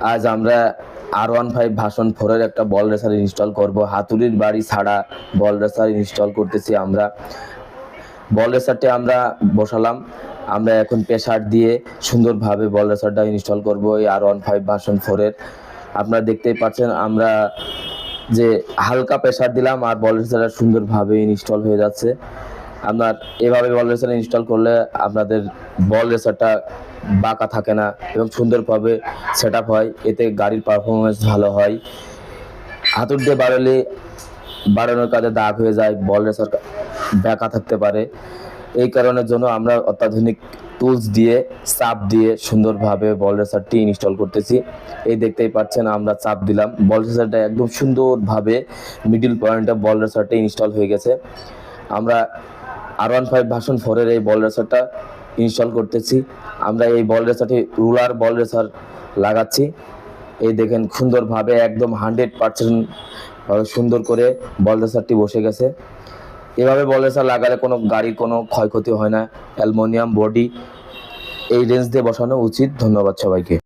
আজ আমরা R15 version 4 এর একটা বল রেসার ইনস্টল করব। হাতুড়ির বাড়ি ছাড়া বল রেসার ইনস্টল করতেছি আমরা। বল রেসারটি আমরা বসালাম। আমরা এখন প্রেসার দিয়ে সুন্দরভাবে বল রেসারটা ইনস্টল করব এই R15 ভার্সন 4 এর। আপনারা দেখতেই পাচ্ছেন আমরা যে হালকা প্রেসার দিলাম আর বল রেসারটা সুন্দরভাবে ইনস্টল হয়ে যাচ্ছে। আপনার এভাবে বল রেসার ইনস্টল করলে আপনাদের বল রেসারটা বাঁকা থাকে না এবং সুন্দরভাবে সেট আপ হয়, এতে গাড়ির পারফরমেন্স ভালো হয়। হাতুড় দিয়ে বাড়ানোর কাজে দাগ হয়ে যায়, বল রেসার বাঁকা থাকতে পারে। এই কারণের জন্য আমরা অত্যাধুনিক টুলস দিয়ে চাপ দিয়ে সুন্দরভাবে বল রেসারটি ইনস্টল করতেছি। এই দেখতেই পাচ্ছেন আমরা চাপ দিলাম, বল রেসারটা একদম সুন্দরভাবে মিডল পয়েন্টে বল রেসারটি ইনস্টল হয়ে গেছে। আমরা R15 ভার্সন 4 এর এই বল রেসারটা ইনস্টল করতেছি। আমরা এই বল রেসারটি রুলার বল রেসার লাগাচ্ছি। এই দেখেন সুন্দরভাবে একদম 100% সুন্দর করে বল রেসারটি বসে গেছে। এভাবে বল রেসার লাগালে কোনো গাড়ির কোনো ক্ষয়ক্ষতি হয় না। অ্যালুমিনিয়াম বডি এই রেঞ্জ দিয়ে বসানো উচিত। ধন্যবাদ সবাইকে।